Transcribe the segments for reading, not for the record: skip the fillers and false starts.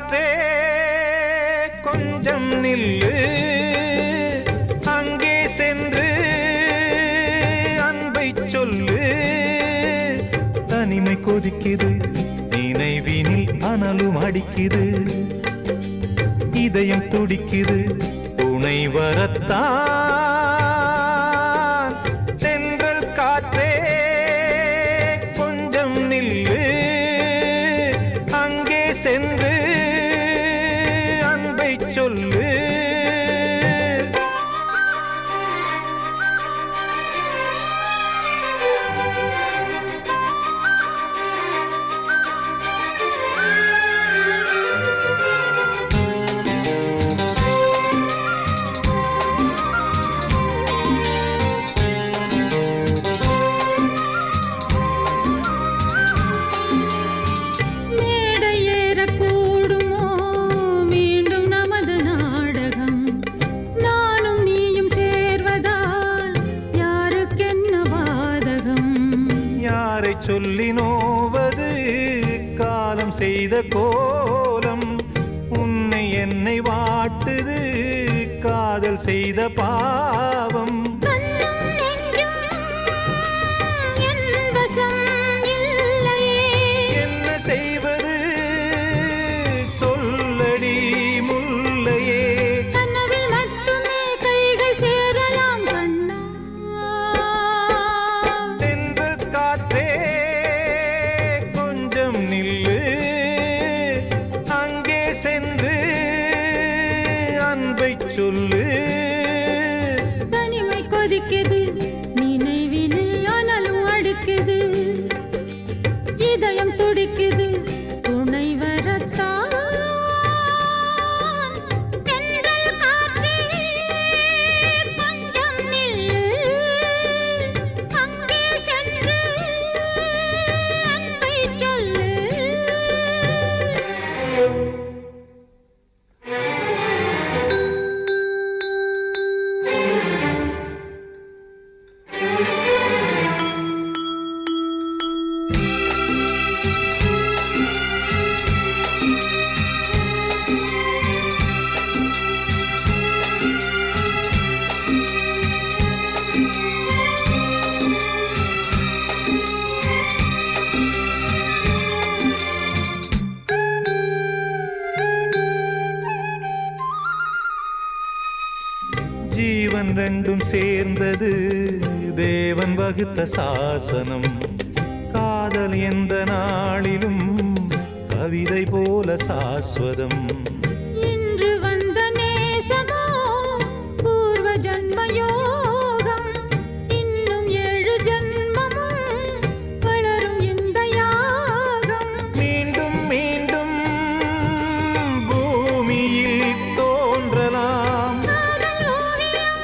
காற்றே கொஞ்சம் நில்லு, அங்கே சென்று அன்பை சொல்லு. தனிமை கொதிக்குது, நினைவினில் அனலும் அடிக்குது, இதயம் துடிக்குது துணை வரத்தான். சென்றல் காற்றே கொஞ்சம் நில்லு, அங்கே சென்று அன்பை சொல்லு. சொல்லி நோவது காலம் செய்த கோலம், உன்னை என்னை வாட்டுது காதல் செய்த பாவம். என்ன செய்வது சொல்லடி முல்லையே, கனவில் மட்டுமே கைகள் சேரலாம் கண்ணா. தென்றல் காற்றே கொஞ்சம் நில்லு, அங்கே சென்று அன்பை சொல்லு. தனிமை கொதிக்குது, நினைவினில் அனலும் அடிக்குது, இதயம் துடிக்குது துணை வரத்தான். தென்றல் காற்றே கொஞ்சம் நில்லு, அங்கே சென்று அன்பை சொல்லு. ஜீவன் ரெண்டும் சேர்ந்தது தேவன் வகுத்த சாசனம், காதல் எந்த நாளிலும் கவிதை போல சாஸ்வதம். இன்று வந்த நேசமோ பூர்வ ஜன்ம யோகம், இன்னும் 7 ஜன்மமும் வளரும் இந்த யாகம். மீண்டும் மீண்டும் பூமியில் தோன்றலாம், காதல் ஓவியம்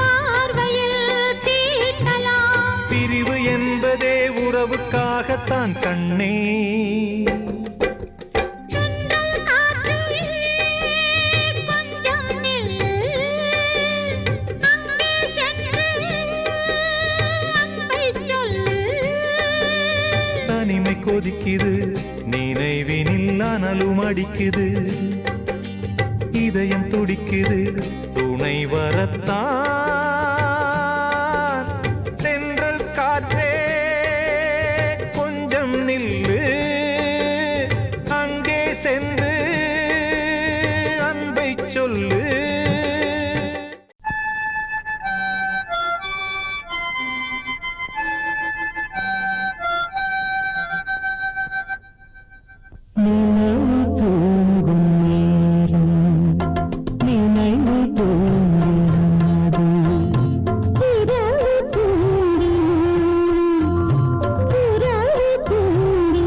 பார்வையில் தீட்டலாம். பிரிவு என்பதே உறவுக்காகத்தான் கண்ணே. தென்றல் காற்றே கொஞ்சம் நில்லு, அங்கே சென்று அன்பை சொல்லு. தனிமை கொதிக்குது, நினைவினில் அனலும் அடிக்குது, இதயம் துடிக்குது துணை வரத்தான். சென்றல் காற்றே கொஞ்சம் நில்லு, அங்கே சென்று அன்பை சொல்லு. நினைவு தூங்கும் நேரம், நினைவு தூங்கினது, இரவு தூங்கி, இரவு தூங்கி,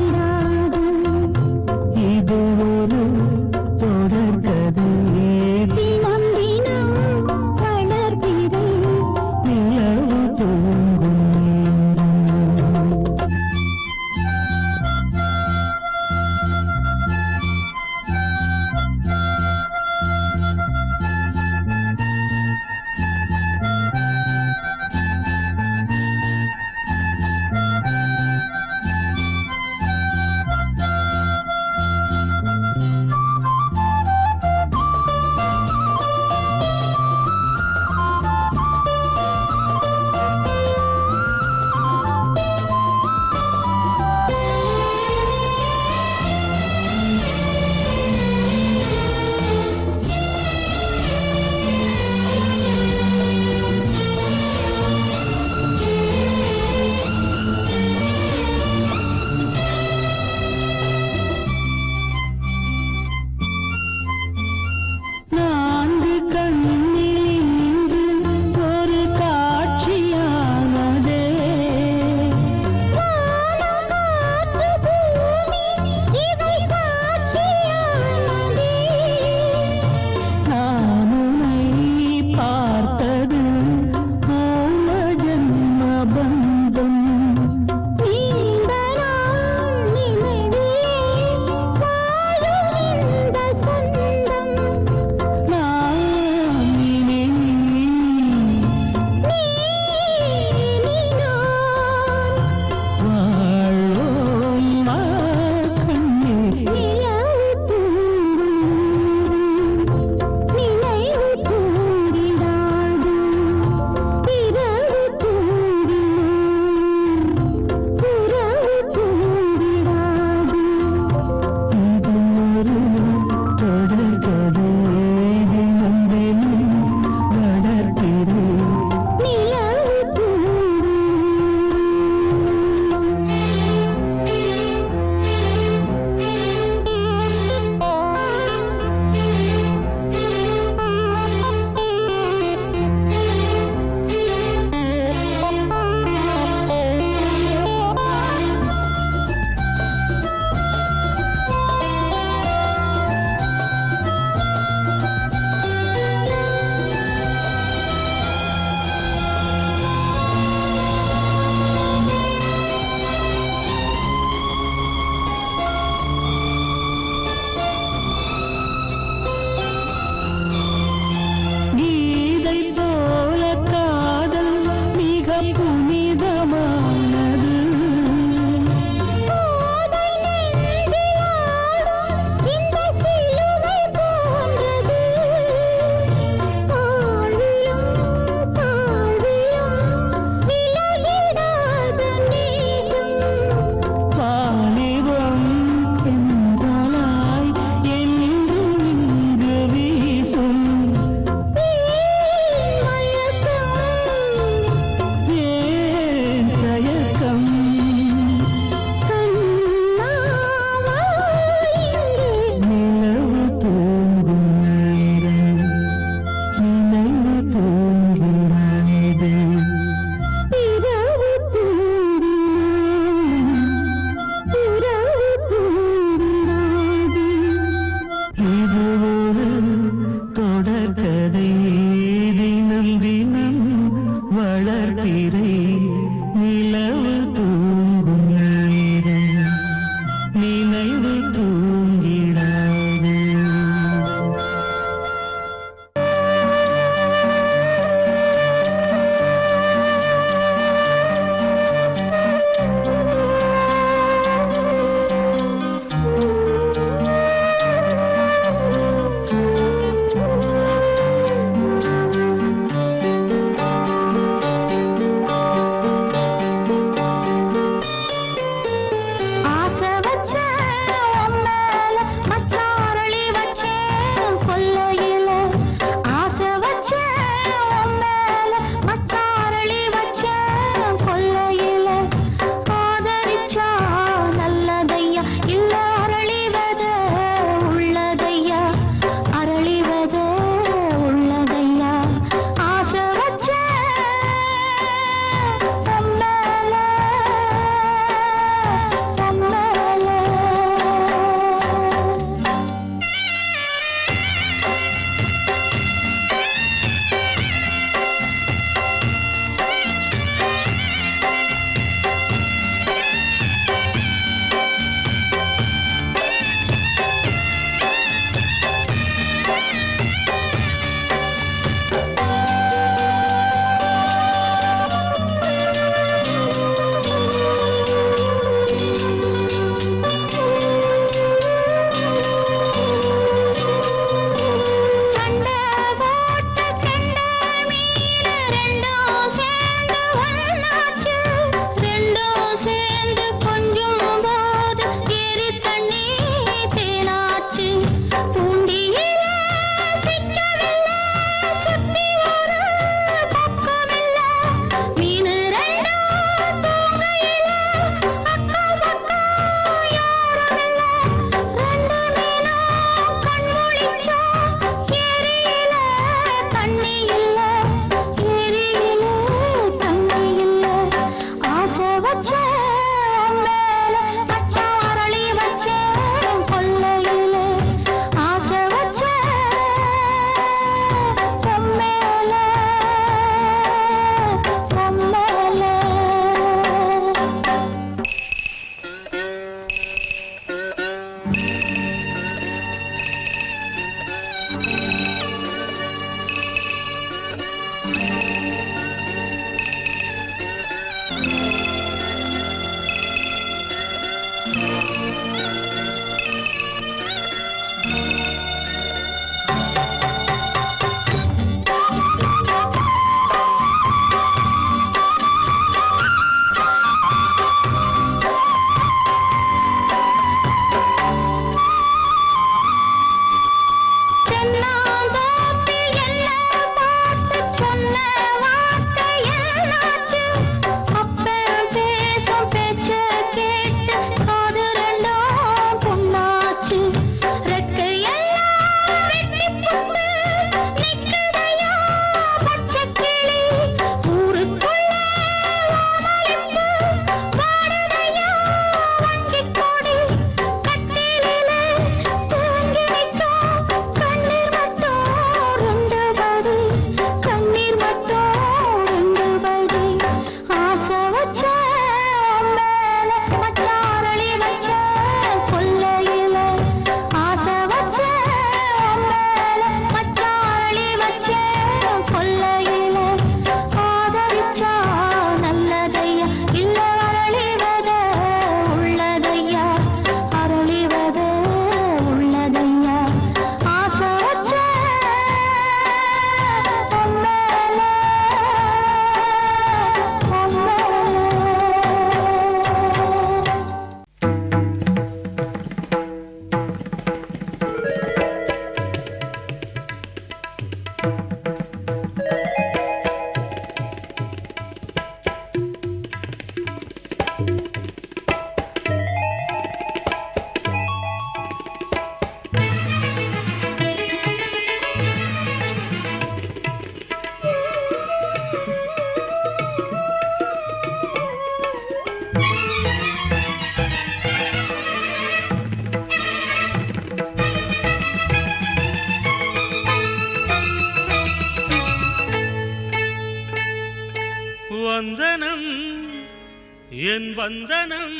என் வந்தனம்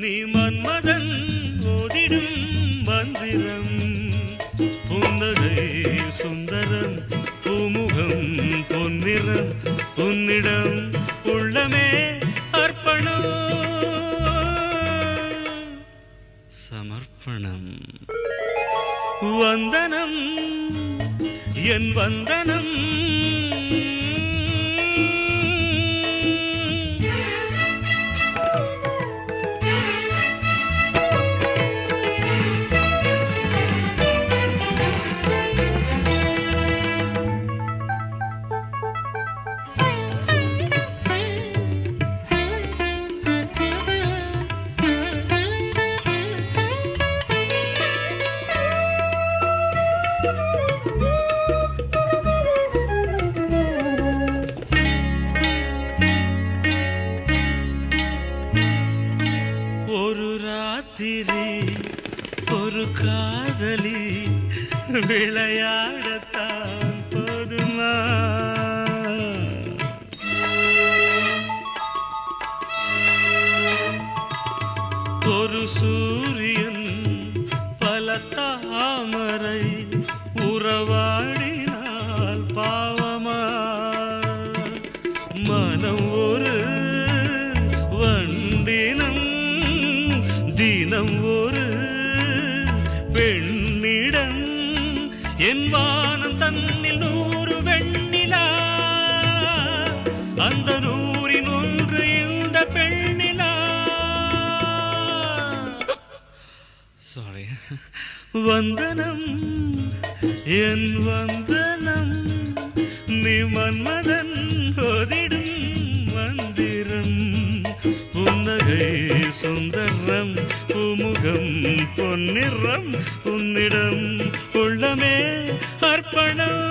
நீ மன்மதன் ஓதிடும் மந்திரம் புன்னகை சுந்தரம் பூமுகம் பொன்னிறம் உன்னிடம் உள்ளமே அர்ப்பணம் சமர்ப்பணம் வந்தனம் என் வந்தனம் ஒரு காதலி விளையாடத்தான் போதுமா ஒரு சூரியன் பல தாமரை உறவாடினால் பாவமா மனம் ஒரு வண்டினம் தினம் ஒரு பெண்ணிடம் என் வானம் தன்னில் 100 வெண்ணிலா அந்த 100இன் ஒன்று இந்த பெண்ணிலா சாரி வந்தனம் என் வந்தனம் நீ மன்மதன் ஓதிடும் மந்திரம் புன்னகை சுந்தரம் பூமுகம் பொன்னிறம் உன்னிடம் உள்ளமே அர்ப்பணம்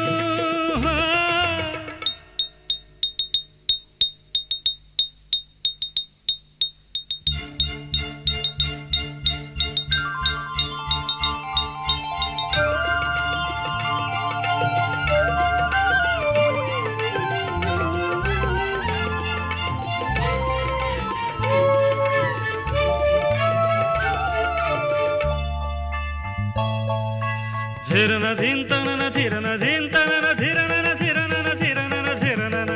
धिरन धिन तनन धिरन धिन तनन धिरनन धिरनन धिरनन धिरनन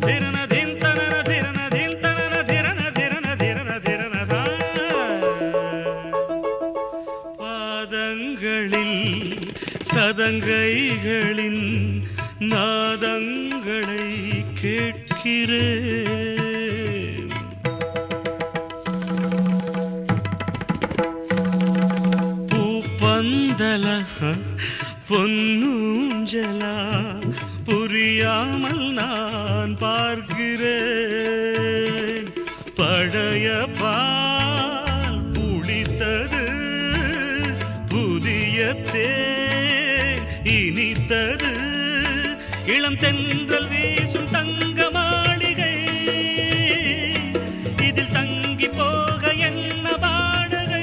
धिरन धिन तनन धिरन धिन तनन धिरन धिरन धिरन धिरन பாதங்களில் சதங்கைகளின் நாதங்களை கேட்கிறேன் பொன்னூஞ்சலா புரியாமல் நான் பார்க்கிறேன் பழைய பால் புளித்தது புதிய தேன் இனித்தது இளம் தென்றல் வீசும் தங்க மாளிகை இதில் தங்கி போக என்ன பாடகை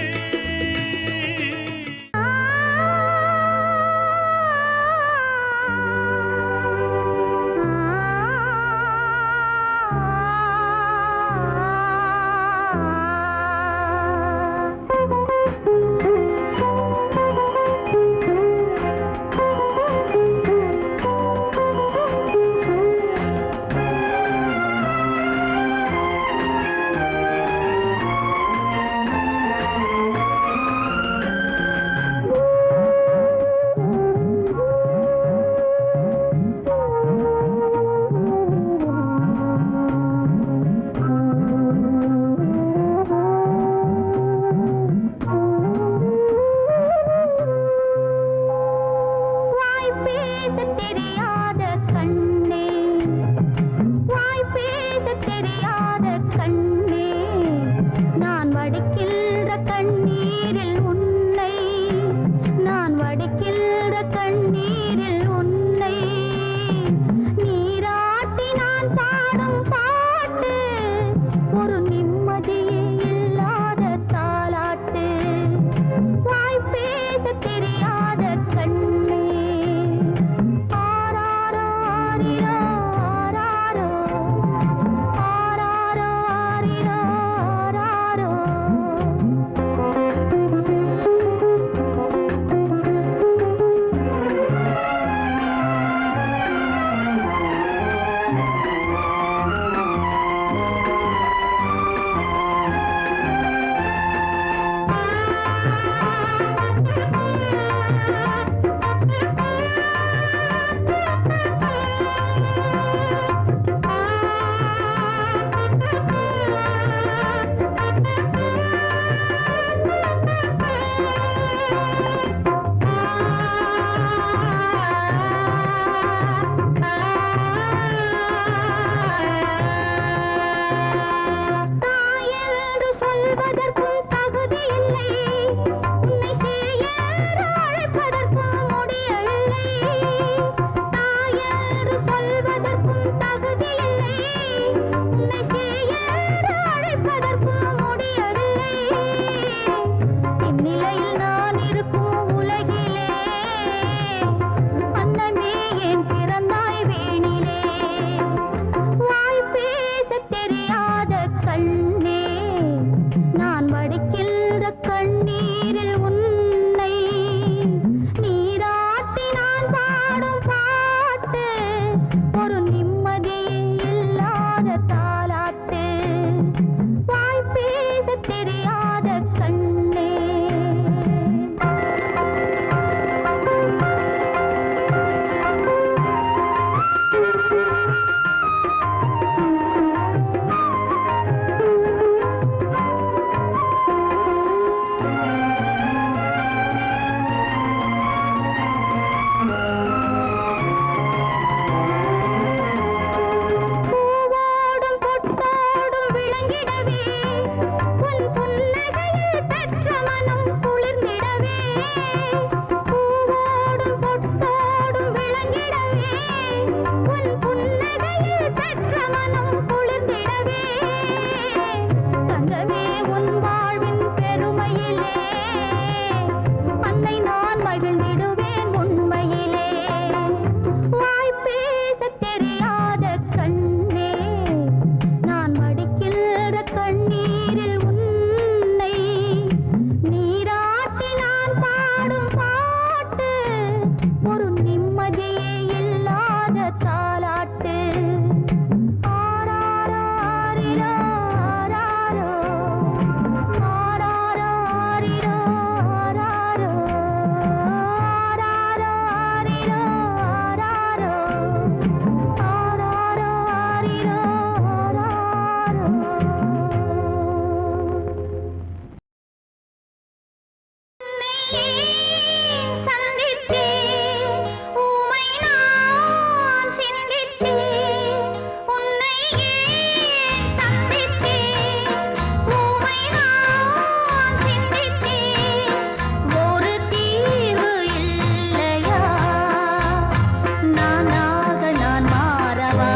நானாக நான் மாறவா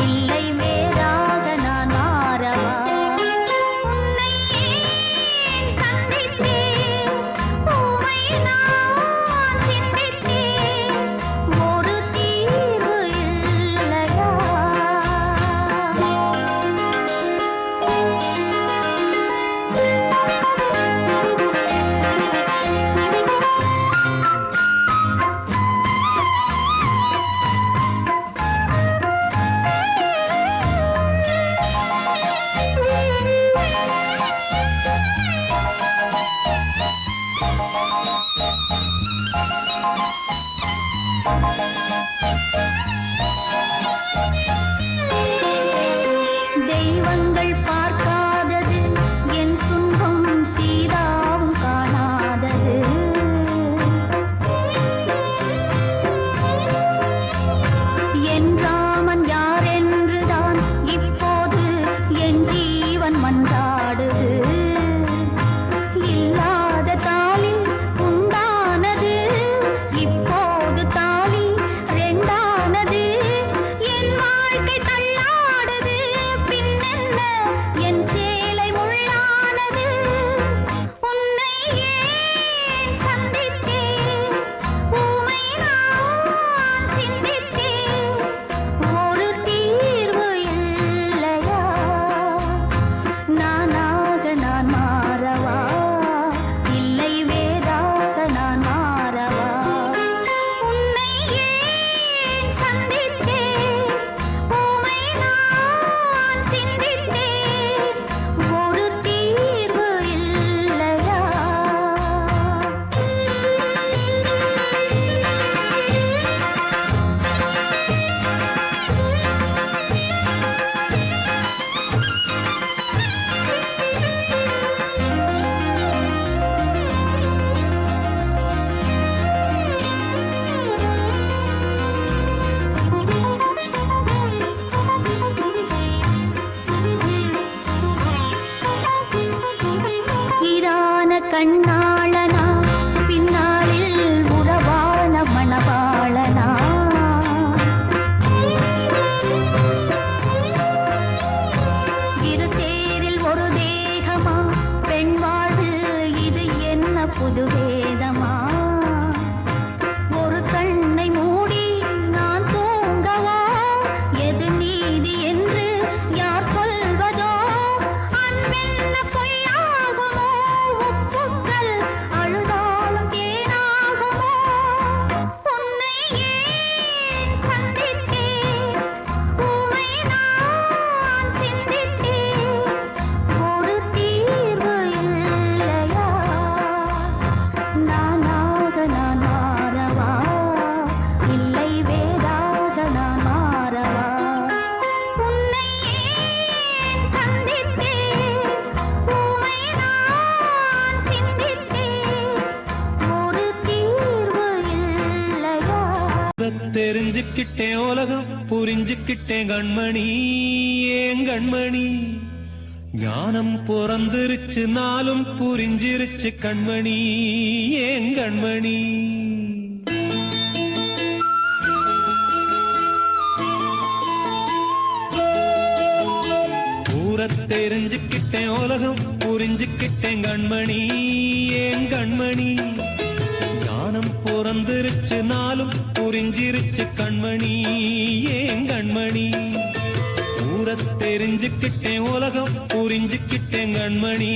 இல்லை கண்ணாளனா பின்னாளில் உறவான மணவாளனா இரு தேரில் ஒரு தேகமா பெண் வாழ்வில் இது என்ன புது வேதமா ஒரு கண்ணை மூடி நான் தூங்கவா எது நீதி என்று யார் சொல்வதோ அன்பென்ன பொய்யாகுமோ உப்புக்கள் அழுதாலும் தேனாகுமோ உன்னை ஏன் சந்தித்தேன் உமை நான் சிந்தித்தேன் ஒரு தீர்வு இல்லையா நானாக நான் மாறவா இல்லை வேறாக நான் மாறவா உன்னை ஏன் சந்தித்தேன் உமை நான் சிந்தித்தேன் ஒரு தீர்வு இல்லையா தெரிஞ்சுக்கிட்டேன் உலகம் புரிஞ்சுக்கிட்டேன் கண்மணி ஏன் கண்மணி ஞானம் பிறந்திருச்சு நாளும் புரிஞ்சிருச்சு கண்மணி ஏன் கண்மணி தெரிஞ்சுக்கிட்டேன் உலகம் புரிஞ்சுக்கிட்டேன் கண்மணி ஏன் கண்மணி ஞானம் பிறந்திருச்சு நாளும் புரிஞ்சிருச்சு கண்மணி ஏன் கண்மணி தெரிஞ்சுக்கிட்டேன் உலகம் புரிஞ்சுக்கிட்டேன் கண்மணி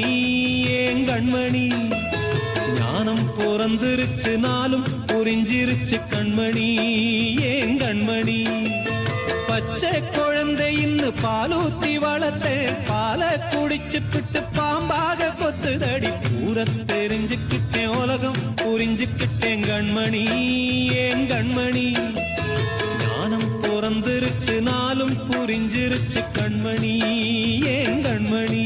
ஏன் கண்மணி ஞானம் பிறந்திருச்சு நாளும் புரிஞ்சிருச்சு கண்மணி ஏன் கண்மணி பச்சை குழந்தை இன்னும் பாலூத்தி வளர்த்தேன் பாலை குடிச்சு பிட்டு பாம்பாக கொத்துதடி தெரிஞ்சுக்கிட்டேன் உலகம் புரிஞ்சுக்கிட்டேன் கண்மணி ஏன் கண்மணி ஞானம் பிறந்திருச்சு நாளும் புரிஞ்சிருச்சு கண்மணி ஏன் கண்மணி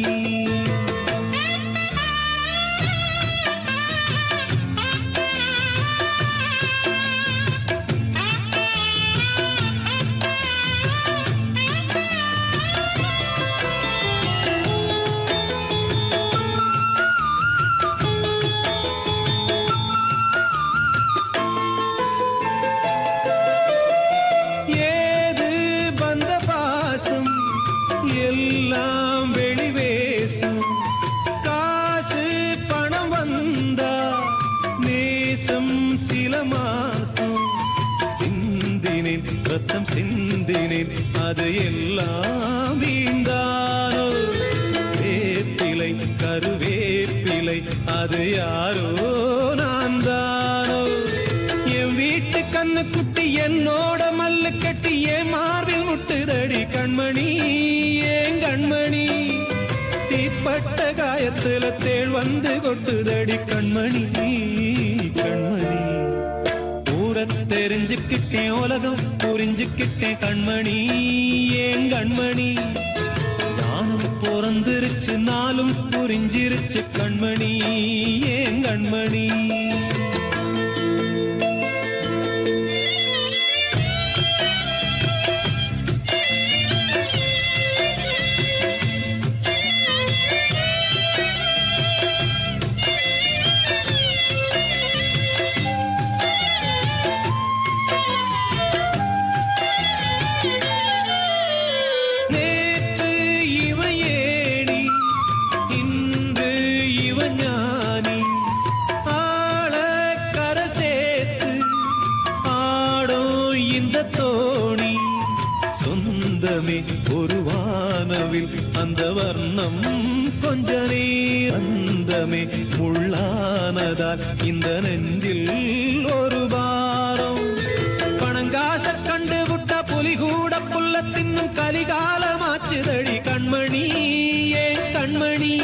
எல்லாம் வெளிவேசம் காசு பணம் வந்தா நேசம் சில மாசம் சிந்தினேன் ரத்தம் சிந்தினேன் அது எல்லாம் வீண்டானோ வேப்பிலை கருவேப்பிலை அது யாரோ நான் தானோ என் வீட்டு கண்ணு குட்டி என்னோட மல்லு கட்டி என் மார்பில் முட்டுதடி கண்மணி ஏன் கண்மணி தீப்பட்ட காயத்துல தேள் வந்து கொட்டுதடி கண்மணி கண்மணி தெரிஞ்சுக்கிட்டேன் உலகம் புரிஞ்சுக்கிட்டேன் கண்மணி ஏன் கண்மணி ஞானம் பிறந்திருச்சு நாளும் புரிஞ்சிருச்சு கண்மணி ஏன் கண்மணி ஒரு வானவில் அந்த வர்ணம் கொஞ்ச நேரந்தமே முள்ளானதால் இந்த நெஞ்சில் ஒரு பாரம் பணங்காச கண்டு விட்ட புலி கூட புல்ல தின்னும் கலிகாலமாச்சுதடி கண்மணி ஏன் கண்மணி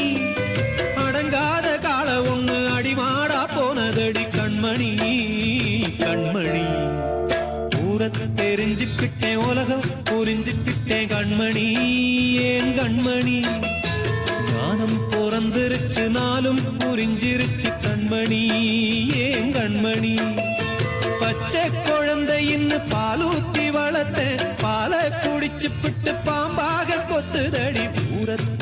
அடங்காத கால ஒண்ணு அடிமாடா போனதடி கண்மணி கண்மணி தெரிஞ்சுக்கிட்டேன் உலகம் புரிஞ்சுக்கிட்டேன் கண்மணி ஏன் கண்மணி ஞானம் பிறந்திருச்சு நாளும் புரிஞ்சிருச்சு கண்மணி ஏன் கண்மணி பச்சை குழந்தை இன்னும் பாலூத்தி வளர்த்தேன் பாலை குடிச்சு பிட்டு பாம்பாக கொத்துதடி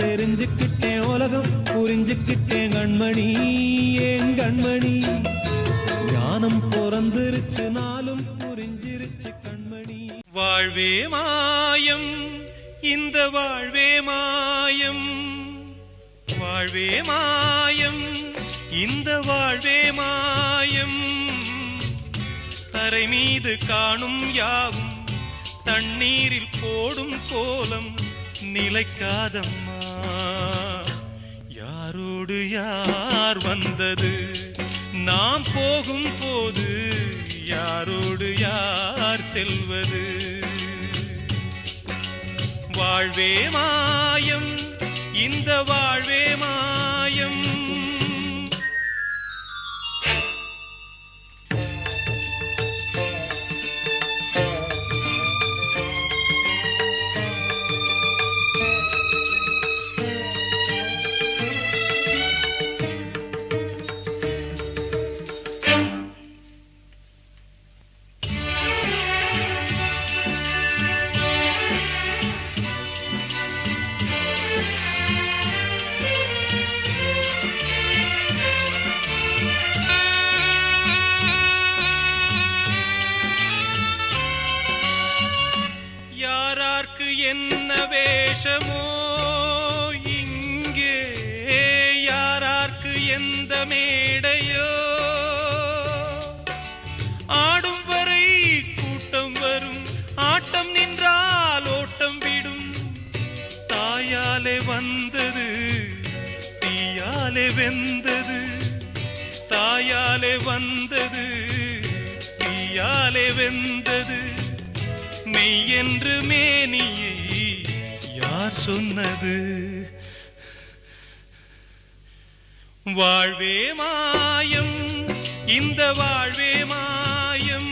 தெரிஞ்சுக்கிட்டேன் உலகம் புரிஞ்சுக்கிட்டேன் கண்மணி கண்மணி ஞானம் பிறந்திருச்சு நாளும் புரிஞ்சிருச்சு கண்மணி. வாழ்வே மாயம் இந்த வாழ்வே மாயம், வாழ்வே மாயம் இந்த வாழ்வே மாயம். தரை மீது காணும் யாவும் தண்ணீரில் போடும் கோலம் நிலைக்காதம்மா. யாரோடு யார் வந்தது நாம் போகும் போது, யாரோடு யார் செல்வது. வாழ்வே மாயம் இந்த வாழ்வே மாயம். என்ன வேஷமோ இங்கே, யாரார்க்கு எந்த மேடையோ. ஆடும் வரை கூட்டம் வரும், ஆட்டம் நின்றால் ஓட்டம் விடும். தாயாலே வந்தது தீயாலே வெந்தது, தாயாலே வந்தது தீயாலே வெந்தது. மெய் என்று மேனியை யார் சொன்னது. வாழ்வே மாயம் இந்த வாழ்வே மாயம்.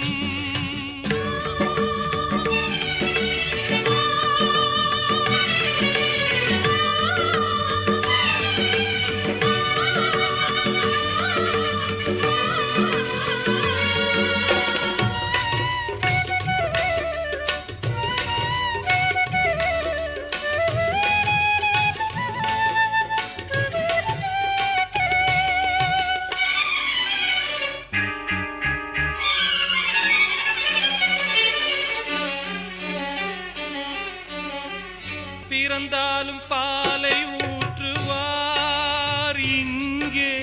பிறந்தாலும் பாலை ஊற்றுவார் இங்கே,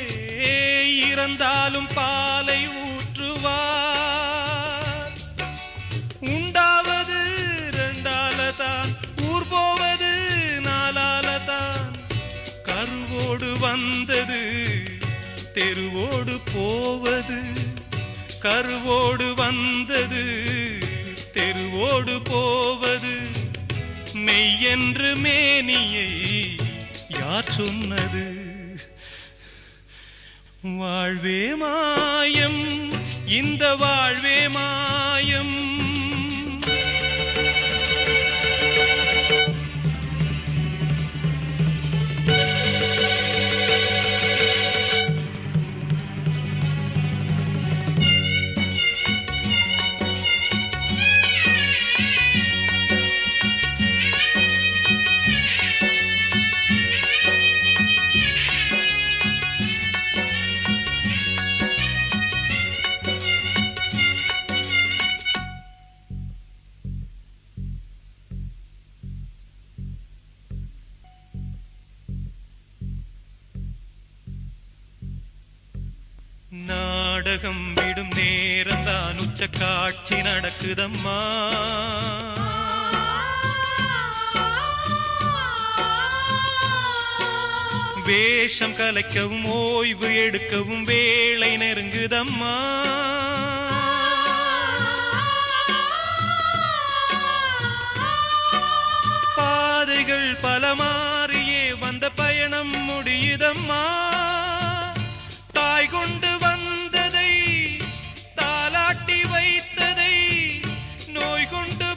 இறந்தாலும் பாலை ஊற்றுவார். உண்டாவது ரெண்டாலதான், ஊர் போவது நாலாலதான். கருவோடு வந்தது தெருவோடு போவது, கருவோடு வந்தது தெருவோடு போவது. மெய் என்று மேனியை யார் சொன்னது. வாழ்வே மாயம் இந்த வாழ்வே மாயம். நாடகம் விடும் நேரம்தான் உச்ச காட்சி நடக்குதம்மா. வேஷம் கலைக்கவும் ஓய்வு எடுக்கவும் வேளை நெருங்குதம்மா. பாதைகள் பல மாறியே வந்த பயணம் முடியுதம்மா. தாய் கொண்டு வந்ததை தாலாட்டி வைத்ததை நோய் கொண்டு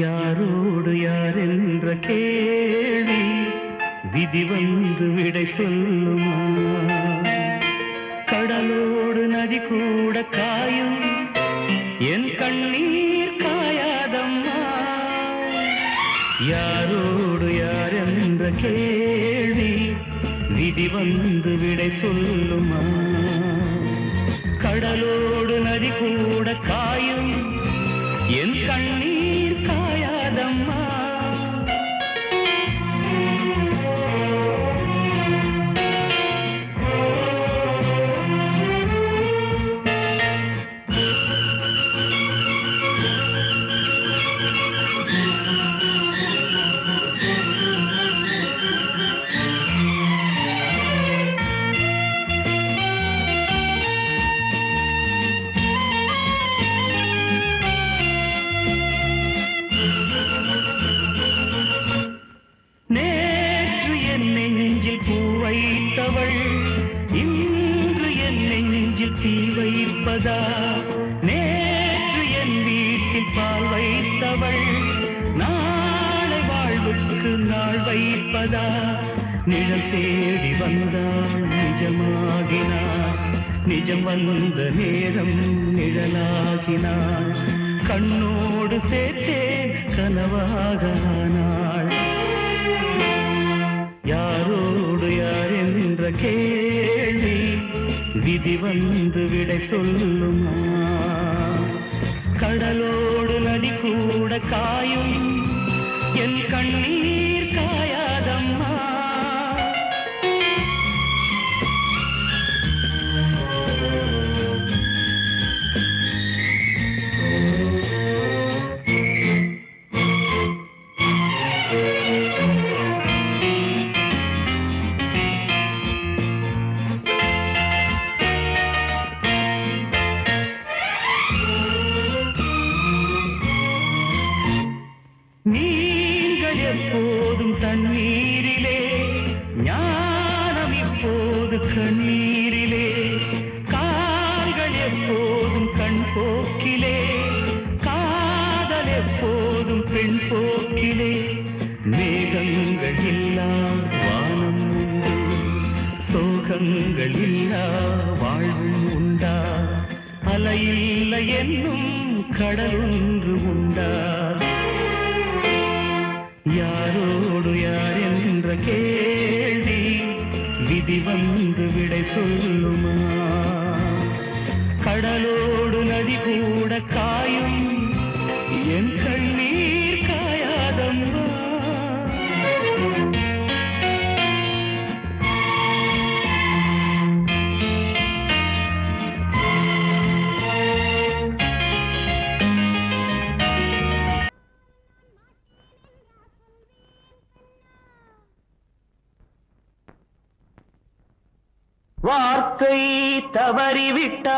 யாரோடு யார் என்ற கேள்வி விதி வந்து விடை சொல்லுமா? கடலோடு நதி கூட காயும் என் கண்ணீர் காயாதம்மா. யாரோடு யார் என்ற கேள்வி விதி வந்து விடை சொல்லுமா? கடலோடு நதி கூட காயும் என் கண்ணீர் காயாதம்மா. இன்று என் நெஞ்சில் தீ வைப்பதா? நேற்று என் வீட்டில் பால் வைத்தவள் நாளை வாழ்வுக்கு நாள் வைப்பதா? நிழல் தேடி வந்தாள் நிஜமாகினாள், நிஜம் வந்த நேரம் நிழலாகினாள். கண்ணோடு சேர்த்தேன் கனவாகானாள். யாரோடு யார் என்ற கேள்வி விதி வந்து விடை சொல்லுமா? கடலோடு நதி கூட காயும் என் கண்ணீர் காயாதம்மா. நீங்கள் எப்போதும் தண்ணீரிலே, ஞானம் இப்போது கண்ணீரிலே. கால்கள் எப்போதும் கண் போக்கிலே, காதல் எப்போதும் பெண் போக்கிலே. மேகங்கள் இல்லா வானம் உண்டு, சோகங்கள் இல்லா வாழ்வும் உண்டா? அலையில்லை என்னும் கடல் ஒன்று உண்டா? யாரோடு யார் என்ற கேள்வி விதி வந்து விடை சொல்லுமா? கடலோடு நதி கூட காயும் என் கண்ணீர் காயாதம்மா. வார்த்தை தவறிவிட்டாய்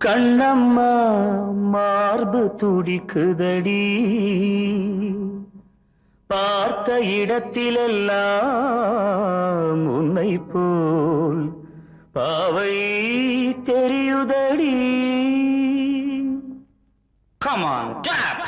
கண்ணம்மா, மார்பு துடிக்குதடி. பார்த்த இடத்திலெல்லாம் உன்னை போல் பாவை தெரியுதடி. Come on, clap!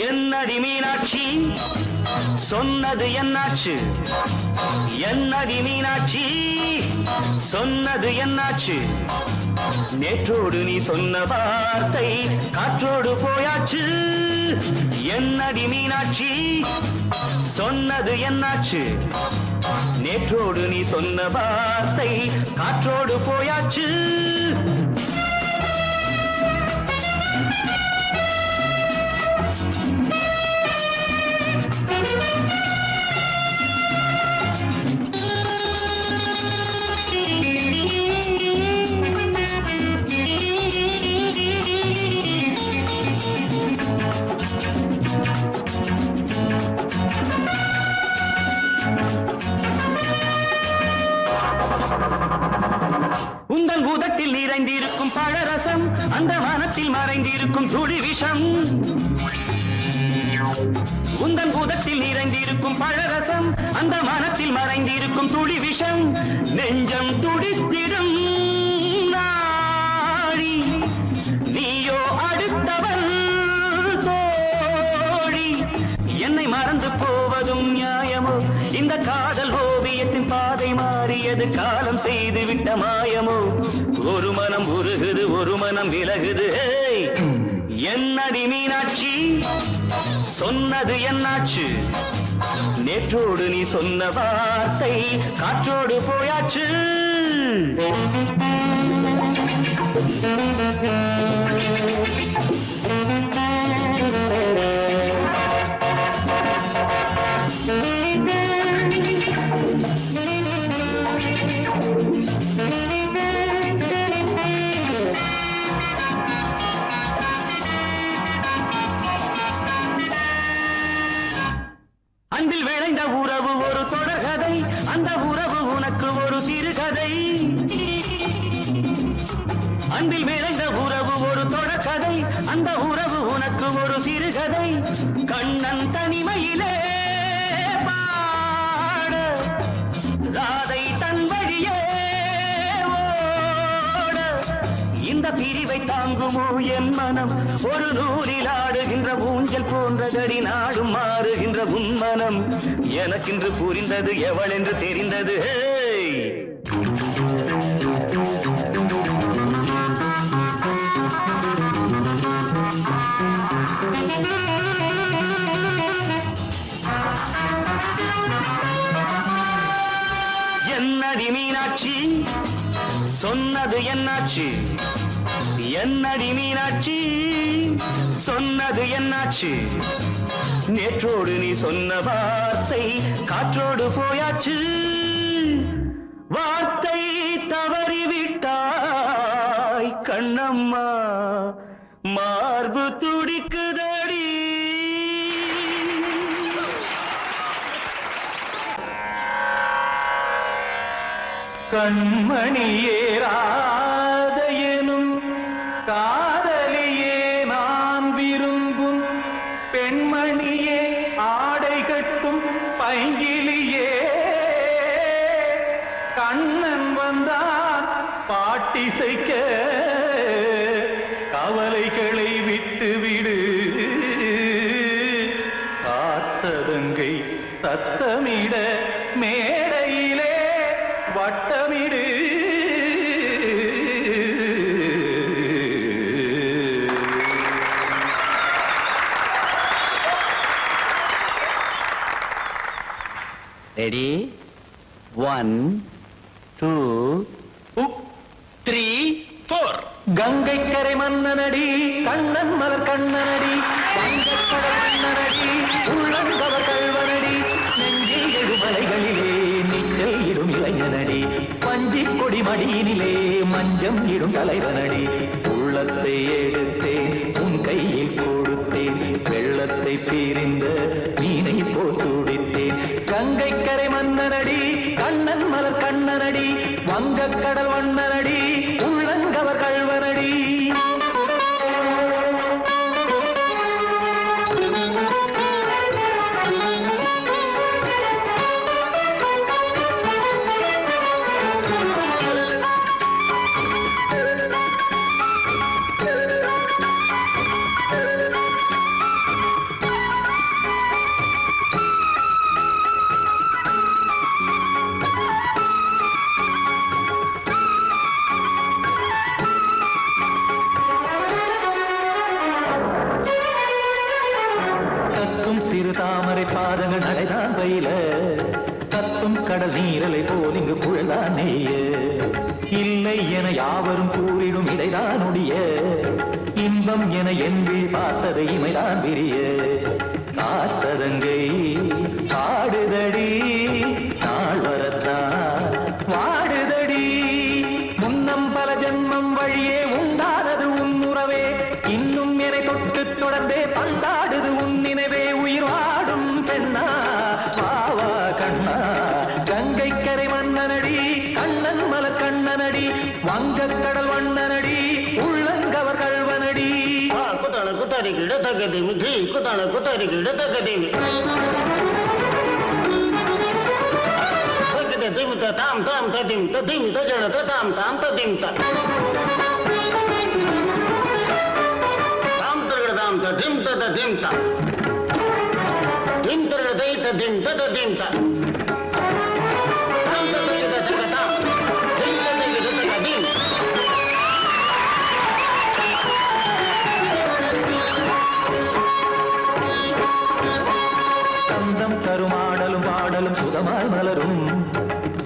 என்னடி மீனாட்சி சொன்னது என்னாச்சு? என்னடி மீனாட்சி சொன்னது என்னாச்சு? நேற்றோடு நீ சொன்ன வார்த்தை காற்றோடு போயாச்சு. என்னடி மீனாட்சி சொன்னது என்னாச்சு? நேற்றோடு நீ சொன்ன வார்த்தை காற்றோடு போயாச்சு. உந்தன் பூதத்தில் நிறைந்திருக்கும் பழரசம் அந்த வானத்தில் மறைந்திருக்கும் துளி விஷம் உந்தன் பூதத்தில் நிறைந்திருக்கும் பழரசம் அந்த மனத்தில் மறைந்திருக்கும் துளி விஷம் நெஞ்சம் துடித்திடும் நாழி நீயோ அடுத்தவன் தோழி என்னை மறந்து போவதும் நியாயமோ இந்த காதல் ஓவியத்தின் பாதை மாறியது காலம் செய்து விட்ட மாயமோ ஒரு மனம் உருகுது ஒரு மனம் விலகுது என்னடி மீனாட்சி சொன்னது என்னாச்சு நேற்றோடு நீ சொன்ன வார்த்தை காற்றோடு போயாச்சு அன்பில் விளைந்த உறவு ஒரு தொடர்கதை அந்த உறவு உனக்கு ஒரு சிறுகதை அன்பில் விளைந்த உறவு ஒரு தொடர்கதை அந்த உறவு உனக்கு ஒரு சிறுகதை கண்ணன் தனிமையிலே பாட ராதை தன் வழியே ஓட இந்த பிரிவை தாங்குமோ என் மனம் ஒரு நூலில் ஆடுகின்ற ஊஞ்சல் போன்றதடி நாடும் மாறுகின்ற உன்மனம் எனக்கென்று புரிந்தது எவள் என்று தெரிந்தது என்னடி மீனாட்சி சொன்னது என்னாச்சு என்னடி மீனாட்சி சொன்னது என்னாச்சு நேற்றோடு நீ சொன்ன வார்த்தை காற்றோடு போயாச்சு வார்த்தை தவறிவிட்டாய் கண்ணம்மா மார்பு துடிக்குதடி கண்மணியேராத எனும் காதலியே நான் விரும்பும் பெண்மணியே ஆடை கட்டும் பைங்கிலியே கண்ணன் வந்தான் பாட்டிசைக்க கவலைகளை விட்டுவிடு காசதங்கை சத்தமிட மேடையிலே வட்டமிடு ரெடி 1 2 3 4 கங்கை கரை மன்னனடி கண்ணன் மலர் கண்ணனடி வங்கக்கடல் மன்னனடி உள்ளங்கவர் கல்வனடி நெஞ்சில் எழுமலைகளிலே நீச்சல் இடும் இளைஞனடி பஞ்சி கொடி மடியினிலே மஞ்சம் இடும் தலைவனடி உள்ளத்தை எடுத்தேன் உன் கையில் கொடுத்தேன் வெள்ளத்தை தீரிந்த மீனை போல் துடித்தேன் கங்கை கரை மன்னனடி கண்ணன் மலர் கண்ணனடி வங்கக்கடல் வண்ணனடி உள்ளங்கவர் கல்வனடி சிறு தாமரை பாதங்கள் நடைதான் பயில கத்தும் கடல் நீரலை போல் இங்கு புழல்தான் நெய்ய இல்லை என யாவரும் கூறிடும் இதைதான் உடைய இன்பம் என என்பி பார்த்ததை இமைதான் விரிய காசதங்கை பாடுதடி நாள் வரத்தான் வாடுதடி முன்னம் பல ஜென்மம் வழியே உண்டானது உன் உறவே இன்னும் என்னை தொட்டு தொடர்ந்தே பந்தாடுது உன் நினைவே உயிர் வாடும் பெண்ணா வாவா கண்ணா கங்கை கரை மன்னனடி கண்ணன் மலர் கண்ணன் மன்னனடி வங்கக்கடல் வண்ணனடி உள்ளங்கவர் கல்வனடி குத்தான குத்தாரி கிட தகதிமி ஜி குத்தான குத்தாரி கிட தகதிமி திமித்த தாம் தாம் ததிம் ததிம் தஜட தாம் தாம் ததிம் தாம் தரகட தாம் ததிம் ததிம் தாம் திம் தரகட தை ததிம் ததிம் தாம் தாம் தரகட தகத தாம் திம் தரகட தகதிம் சந்தம் தருமாடலும் பாடலும் சுகமாய் மலரும்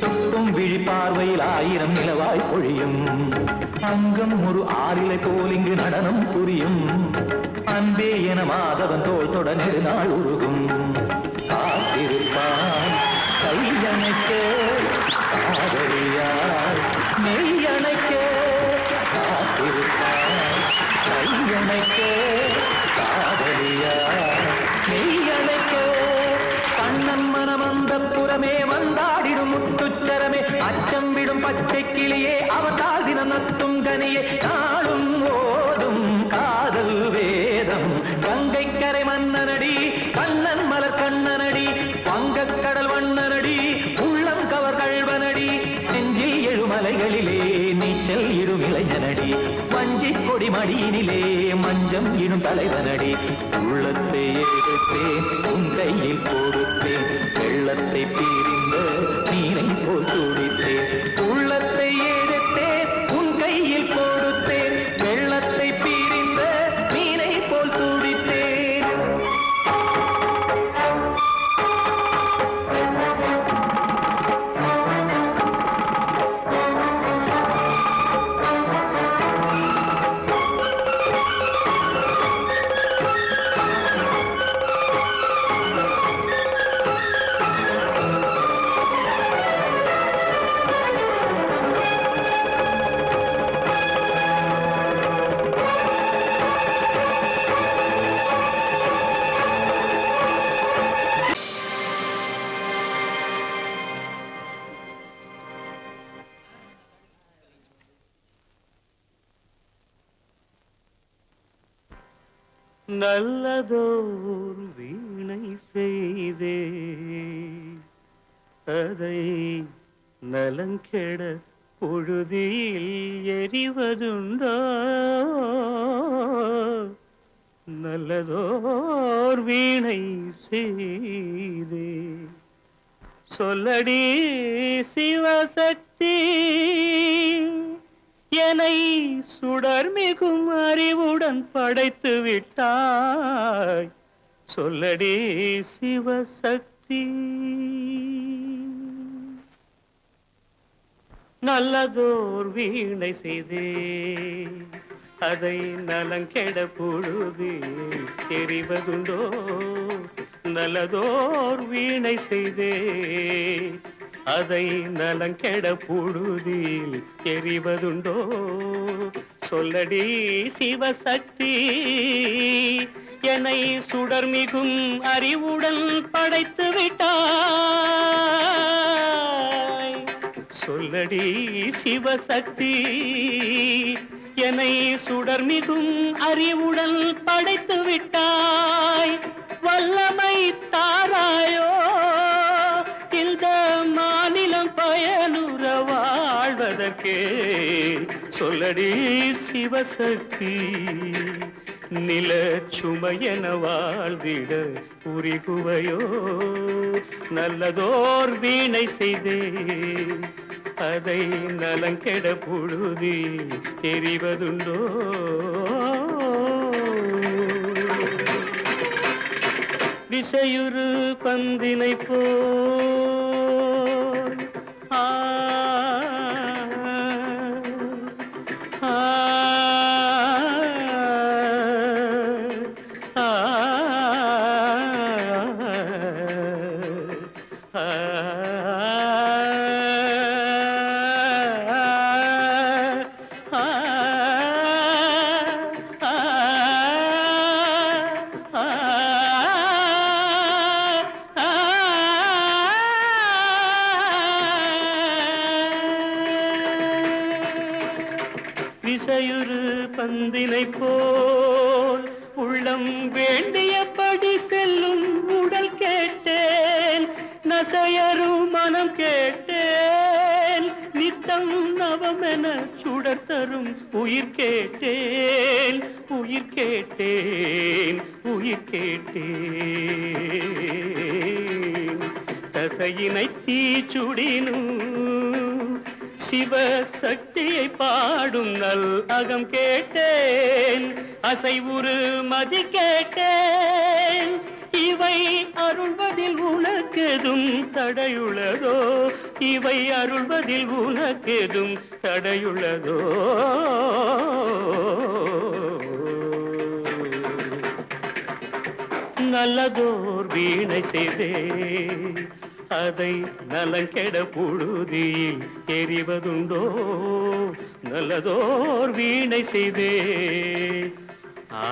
சுட்டும் விழி பார்வையில் 1000 நிலவாய் பொழியும் அங்கம் ஒரு ஆறிலை போல் இங்கு நடனம் புரியும் அன்பே என மாதவன் தோள் தொட நெடுநாள் உருகும் காத்திருப்பான் கையணைக்க காதலியார் மெய்யணைக்க காத்திருப்பான் கையணைக்க காதலியார் மெய்யணைக்க கண்ணன் மனம் அந்த புறமே வந்தாடிடும் முத்துச்சரமே அச்சம் விடும் பச்சை கிளியே அவதால் தினம் நத்தும் கனியே நாளும் ஓடும் காதல் வேதம் கங்கை கரை மன்னனடி கண்ணன் மலர் கண்ணனடி வங்கக்கடல் வண்ணனடி உள்ளம் கவர் கழ்வனடி நெஞ்சில் எழுமலைகளிலே நீச்சல் இடும் இளைஞனடி வஞ்சி கொடி மடியினிலே மஞ்சம் இடும் தலைவனடி உள்ளத்தை எடுத்தேன் உன் கையில் கொடுத்தேன் வெள்ளத்தை பிரிந்த நீரை போல் துடித்தேன் உள்ளத்தை எடுத்தேன் உன் கையில் கொடுத்தேன் வெள்ளத்தை பிரிந்த நீரை போல் துடித்தேன் நல்லதோர் வீணை செய்தே அதை நலங்கெட பொழுதில் எறிவதுண்டோ நல்லதோர் வீணை செய்தே சொல்லடி சிவசக்தி என்னை சுடர் மிகும் அறிவுடன் படைத்து விட்டாய் சொல்லடி சிவசக்தி நல்லதோர் வீணை செய்தே அதை நலங்கெட பொழுது தெரிவதுண்டோ நல்லதோர் வீணை செய்தே அதை நலங்கெட பொழுதில் எறிவதுண்டோ சொல்லடி சிவசக்தி என்னை சுடர் மிகும் அறிவுடன் படைத்து விட்டாய் சொல்லடி சிவசக்தி என்னை சுடர் மிகும் அறிவுடன் படைத்து விட்டாய் வல்லமை தாராயோ இந்த மாநிலம் பயனுற வாழ்வதற்கே சொல்லடி சிவசக்தி நில சுமையென வாழ்ந்திட புரிகுவையோ நல்லதோர் வீணை செய்தே அதை நலங்கெட பொழுதி தெரிவதுண்டோ திசையுறு பந்தினை போல் ஆ ஆ திசையுறு பந்தினை போல் உள்ளம் வேண்டியபடி செல்லும் உடல் கேட்டேன், நசையரும் மனம் கேட்டேன், நித்தம் நவமென சுடர் தரும் உயிர் கேட்டேன், உயிர் கேட்டேன், உயிர் கேட்டேன். தசையினை தீச்சுடினும் சிவசக்தியை பாடும் நல் அகம் கேட்டேன், அசைவுறு மதி கேட்டேன். இவை அருள்வதில் உனக்கெதும் தடையுள்ளதோ, இவை அருள்வதில் உனக்கெதும் தடையுள்ளதோ. நல்லதோர் வீணை செய்தே அதை நலங்கெட புழுதியில் எறிவதுண்டோ, நல்லதோர் வீணை செய்தே ஆ